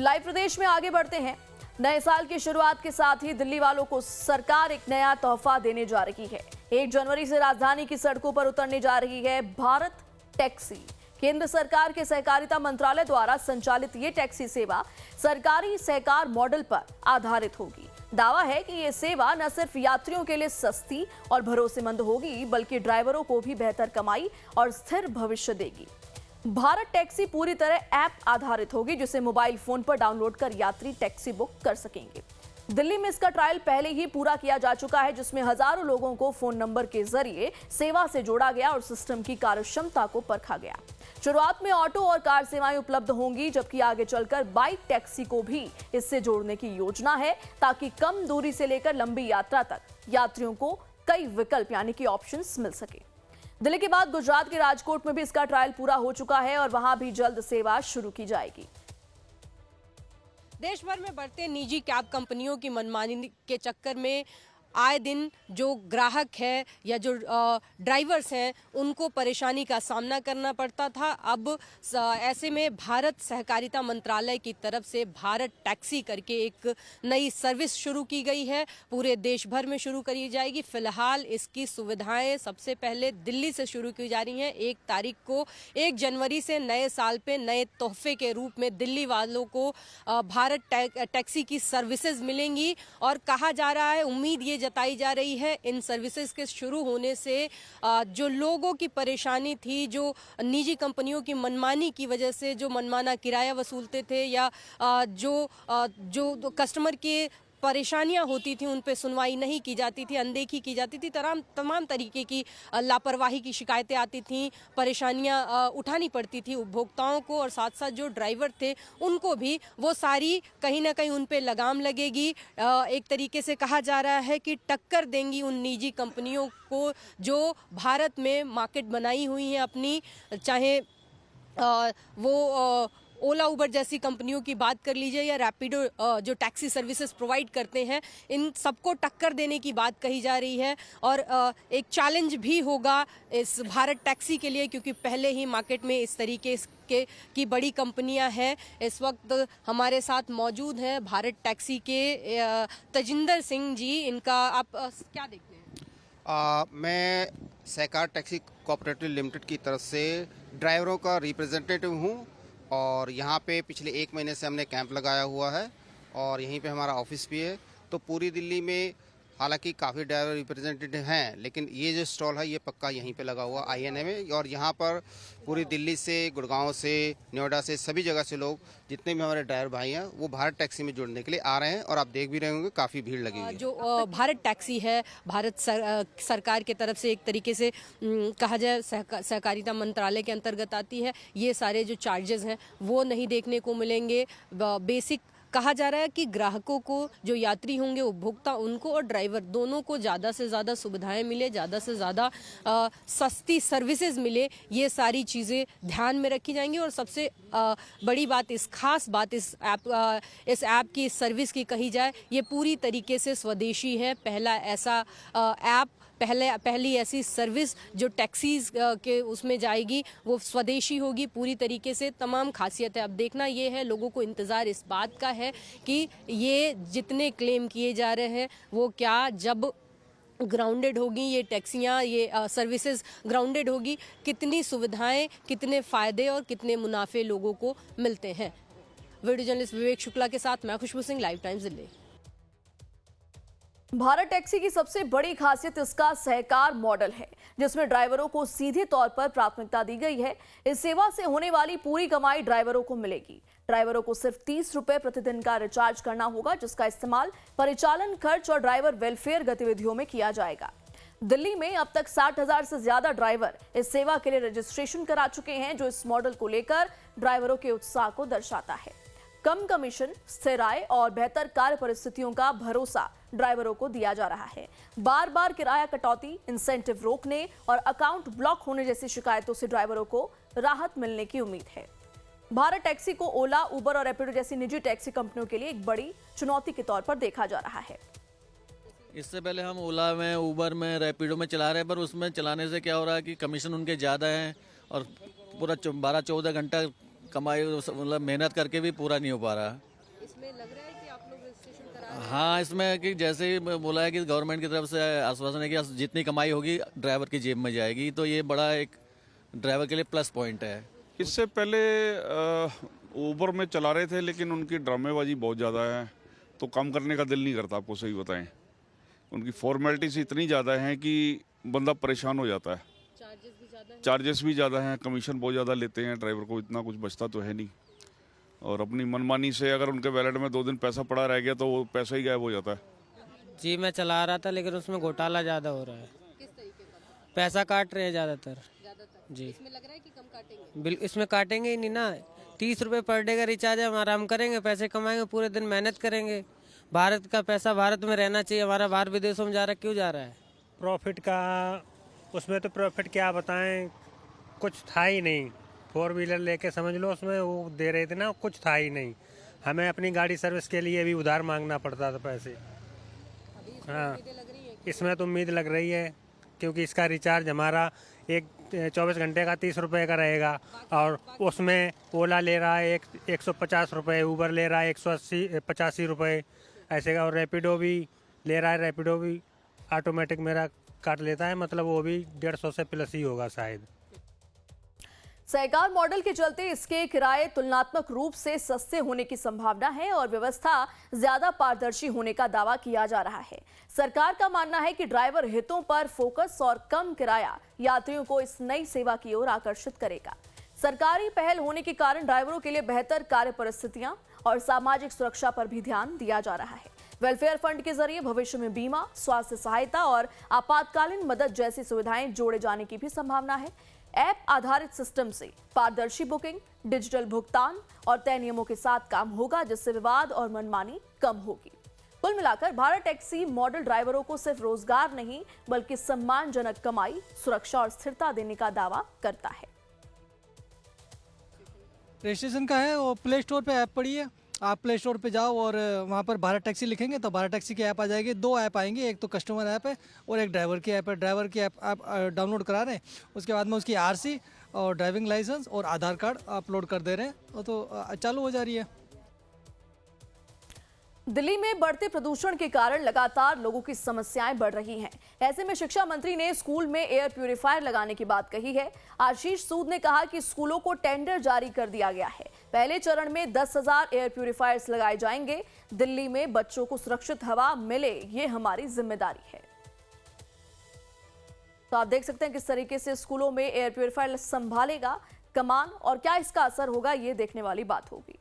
Live प्रदेश में आगे बढ़ते हैं। नए साल की शुरुआत के साथ ही दिल्ली वालों को सरकार एक नया तोहफा देने जा रही है। 1 जनवरी से राजधानी की सड़कों पर उतरने जा रही है भारत टैक्सी। केंद्र सरकार के सहकारिता मंत्रालय द्वारा संचालित ये टैक्सी सेवा सरकारी सहकार मॉडल पर आधारित होगी। दावा है कि ये सेवा न सिर्फ यात्रियों के लिए सस्ती और भरोसेमंद होगी, बल्कि ड्राइवरों को भी बेहतर कमाई और स्थिर भविष्य देगी। भारत टैक्सी पूरी तरह ऐप आधारित होगी, जिसे मोबाइल फोन पर डाउनलोड कर यात्री टैक्सी बुक कर सकेंगे। दिल्ली में इसका ट्रायल पहले ही पूरा किया जा चुका है, जिसमें हजारों लोगों को फोन नंबर के जरिए सेवा से जोड़ा गया और सिस्टम की कार्यक्षमता को परखा गया। शुरुआत में ऑटो और कार सेवाएं उपलब्ध होंगी, जबकि आगे चलकर बाइक टैक्सी को भी इससे जोड़ने की योजना है, ताकि कम दूरी से लेकर लंबी यात्रा तक यात्रियों को कई विकल्प यानी कि ऑप्शंस मिल सके। दिल्ली के बाद गुजरात के राजकोट में भी इसका ट्रायल पूरा हो चुका है और वहां भी जल्द सेवा शुरू की जाएगी। देश भर में बढ़ते निजी कैब कंपनियों की मनमानी के चक्कर में आए दिन जो ग्राहक है या जो ड्राइवर्स हैं उनको परेशानी का सामना करना पड़ता था। अब ऐसे में भारत सहकारिता मंत्रालय की तरफ से भारत टैक्सी करके एक नई सर्विस शुरू की गई है। पूरे देश भर में शुरू करी जाएगी। फिलहाल इसकी सुविधाएं सबसे पहले दिल्ली से शुरू की जा रही हैं। 1 तारीख को 1 जनवरी से नए साल पे नए तोहफे के रूप में दिल्ली वालों को भारत टैक्सी की सर्विसेज मिलेंगी और कहा जा रहा है, उम्मीद ये जताई जा रही है इन सर्विसेज के शुरू होने से जो लोगों की परेशानी थी, जो निजी कंपनियों की मनमानी की वजह से जो मनमाना किराया वसूलते थे या जो कस्टमर के परेशानियां होती थी उन पे सुनवाई नहीं की जाती थी, अनदेखी की जाती थी, तमाम तरीके की लापरवाही की शिकायतें आती थी, परेशानियां उठानी पड़ती थी उपभोक्ताओं को और साथ साथ जो ड्राइवर थे उनको भी, वो सारी कहीं ना कहीं उन पे लगाम लगेगी। एक तरीके से कहा जा रहा है कि टक्कर देंगी उन निजी कंपनियों को जो भारत में मार्केट बनाई हुई हैं अपनी, चाहे वो ओला उबर जैसी कंपनियों की बात कर लीजिए या रैपिडो जो टैक्सी सर्विसेज प्रोवाइड करते हैं, इन सबको टक्कर देने की बात कही जा रही है। और एक चैलेंज भी होगा इस भारत टैक्सी के लिए, क्योंकि पहले ही मार्केट में इस तरीके की बड़ी कंपनियां हैं। इस वक्त हमारे साथ मौजूद हैं भारत टैक्सी के तजिंदर सिंह जी। इनका आप क्या देखते हैं? मैं सहकार टैक्सी कोऑपरेटिव लिमिटेड की तरफ से ड्राइवरों का रिप्रेजेंटेटिव हूँ और यहाँ पे पिछले 1 महीने से हमने कैंप लगाया हुआ है और यहीं पे हमारा ऑफिस भी है। तो पूरी दिल्ली में हालांकि काफ़ी ड्राइवर रिप्रेजेंटेटिव हैं, लेकिन ये जो स्टॉल है ये पक्का यहीं पे लगा हुआ INA में। और यहाँ पर पूरी दिल्ली से, गुड़गांव से, नोएडा से, सभी जगह से लोग, जितने भी हमारे ड्राइवर भाई हैं, वो भारत टैक्सी में जुड़ने के लिए आ रहे हैं और आप देख भी रहे होंगे काफ़ी भीड़ लगी हुई है। जो भारत टैक्सी है, भारत सरकार की तरफ से एक तरीके से कहा जाए सहकारिता मंत्रालय के अंतर्गत आती है। ये सारे जो चार्जेस हैं वो नहीं देखने को मिलेंगे। बेसिक कहा जा रहा है कि ग्राहकों को, जो यात्री होंगे, उपभोक्ता, उनको और ड्राइवर दोनों को ज़्यादा से ज़्यादा सुविधाएं मिले, ज़्यादा से ज़्यादा सस्ती सर्विसेज मिले, ये सारी चीज़ें ध्यान में रखी जाएंगी। और सबसे बड़ी बात, खास बात इस ऐप की, इस सर्विस की कही जाए, ये पूरी तरीके से स्वदेशी है। पहला ऐसा ऐप, पहली ऐसी सर्विस जो टैक्सीज के उसमें जाएगी, वो स्वदेशी होगी पूरी तरीके से। तमाम खासियत है। अब देखना ये है, लोगों को इंतज़ार इस बात का है कि ये जितने क्लेम किए जा रहे हैं वो क्या, जब ग्राउंडेड होगी ये टैक्सियाँ, ये सर्विसेज ग्राउंडेड होगी, कितनी सुविधाएं, कितने फ़ायदे और कितने मुनाफे लोगों को मिलते हैं। वीडियो जर्नलिस्ट विवेक शुक्ला के साथ मैं Khushboo Singh, live times Delhi. Bharat taxi की सबसे बड़ी खासियत इसका सहकार मॉडल है, जिसमें ड्राइवरों को सीधे तौर पर प्राथमिकता दी गई है। इस सेवा से होने वाली पूरी कमाई ड्राइवरों को मिलेगी। ड्राइवरों को सिर्फ 30 रुपए प्रतिदिन का रिचार्ज करना होगा, जिसका इस्तेमाल परिचालन खर्च और ड्राइवर वेलफेयर गतिविधियों में किया जाएगा। दिल्ली में अब तक 60,000 से ज्यादा ड्राइवर इस सेवा के लिए रजिस्ट्रेशन करा चुके हैं, जो इस मॉडल को लेकर ड्राइवरों के उत्साह को दर्शाता है। कम कमीशन, स्थिर आय और बेहतर कार्य परिस्थितियों का भरोसा ड्राइवरों को दिया जा रहा है। बार बार किराया कटौती, इंसेंटिव रोकने और अकाउंट ब्लॉक होने जैसी शिकायतों से ड्राइवरों को राहत मिलने की उम्मीद है। भारत टैक्सी को ओला, उबर और रैपिडो जैसी निजी टैक्सी कंपनियों के लिए एक बड़ी चुनौती के तौर पर देखा जा रहा है। इससे पहले हम ओला में, उबर में, रैपिडो में चला रहे हैं, पर उसमें चलाने से क्या हो रहा है कि कमीशन उनके ज़्यादा हैं और पूरा 12-14 घंटा कमाई, मतलब मेहनत करके भी पूरा नहीं हो पा रहा है। इसमें लग रहा है कि आप लोग रजिस्ट्रेशन करा रहे हैं। हाँ, इसमें कि जैसे ही बोला है कि गवर्नमेंट की तरफ से आश्वासन है कि जितनी कमाई होगी ड्राइवर की जेब में जाएगी, तो ये बड़ा एक ड्राइवर के लिए प्लस पॉइंट है। इससे पहले ऊबर में चला रहे थे, लेकिन उनकी ड्रामेबाजी बहुत ज़्यादा है, तो काम करने का दिल नहीं करता, आपको सही बताएं। उनकी फॉर्मेलिटीज इतनी ज़्यादा हैं कि बंदा परेशान हो जाता है। चार्जेस भी ज़्यादा हैं, कमीशन बहुत ज़्यादा लेते हैं, ड्राइवर को इतना कुछ बचता तो है नहीं। और अपनी मनमानी से अगर उनके वैलेट में 2 दिन पैसा पड़ा रह गया तो वो पैसा ही गायब हो जाता है। जी मैं चला रहा था, लेकिन उसमें घोटाला ज़्यादा हो रहा है। किस तरीके का? पैसा काट रहे हैं ज़्यादातर। जी इसमें लग रहा है कि कम काटेंगे। इसमें काटेंगे ही नहीं ना। 30 रुपये पर डे का रिचार्ज है हमारा, हम करेंगे, पैसे कमाएंगे, पूरे दिन मेहनत करेंगे। भारत का पैसा भारत में रहना चाहिए, हमारा बाहर विदेशों में जा रहा है, क्यों जा रहा है? प्रॉफिट का उसमें तो प्रॉफिट क्या बताएं, कुछ था ही नहीं। 4 व्हीलर लेके समझ लो उसमें वो दे रहे थे ना, कुछ था ही नहीं। हमें अपनी गाड़ी सर्विस के लिए भी उधार मांगना पड़ता था पैसे। हाँ, इसमें तो उम्मीद लग रही है, क्योंकि इसका रिचार्ज हमारा 24 घंटे का 30 रुपये का रहेगा, और उसमें ओला ले रहा है 150 रुपये, ऊबर ले रहा है 180-85 रुपये ऐसे का, और रैपिडो भी ले रहा है। रैपिडो भी ऑटोमेटिक मेरा काट लेता है, मतलब वो भी 150 से प्लस ही होगा शायद। सहकार मॉडल के चलते इसके किराए तुलनात्मक रूप से सस्ते होने की संभावना है और व्यवस्था ज्यादा पारदर्शी होने का दावा किया जा रहा है। सरकार का मानना है कि ड्राइवर हितों पर फोकस और कम किराया यात्रियों को इस नई सेवा की ओर आकर्षित करेगा। सरकारी पहल होने के कारण ड्राइवरों के लिए बेहतर कार्य परिस्थितियां और सामाजिक सुरक्षा पर भी ध्यान दिया जा रहा है। वेलफेयर फंड के जरिए भविष्य में बीमा, स्वास्थ्य सहायता और आपातकालीन मदद जैसी सुविधाएं जोड़े जाने की भी संभावना है। ऐप आधारित सिस्टम से पारदर्शी बुकिंग, डिजिटल भुगतान और तय नियमों के साथ काम होगा, जिससे विवाद और मनमानी कम होगी। कुल मिलाकर भारत टैक्सी मॉडल ड्राइवरों को सिर्फ रोजगार नहीं बल्कि सम्मानजनक कमाई, सुरक्षा और स्थिरता देने का दावा करता है। रजिस्ट्रेशन का है, वो प्ले स्टोर पे ऐप पड़ी है, आप प्ले स्टोर पे जाओ और वहाँ पर भारत टैक्सी लिखेंगे तो भारत टैक्सी की ऐप आ जाएगी। 2 ऐप आएंगे, एक तो कस्टमर ऐप है और एक ड्राइवर की ऐप है। ड्राइवर की ऐप आप डाउनलोड करा रहे हैं, उसके बाद में उसकी आरसी और ड्राइविंग लाइसेंस और आधार कार्ड अपलोड कर दे रहे हैं, तो चालू हो जा रही है। दिल्ली में बढ़ते प्रदूषण के कारण लगातार लोगों की समस्याएं बढ़ रही हैं। ऐसे में शिक्षा मंत्री ने स्कूल में एयर प्यूरिफायर लगाने की बात कही है। आशीष सूद ने कहा कि स्कूलों को टेंडर जारी कर दिया गया है। पहले चरण में 10,000 एयर प्यूरिफायर्स लगाए जाएंगे। दिल्ली में बच्चों को सुरक्षित हवा मिले, ये हमारी जिम्मेदारी है। तो आप देख सकते हैं किस तरीके से स्कूलों में एयर प्यूरिफायर संभालेगा कमान, और क्या इसका असर होगा, ये देखने वाली बात होगी।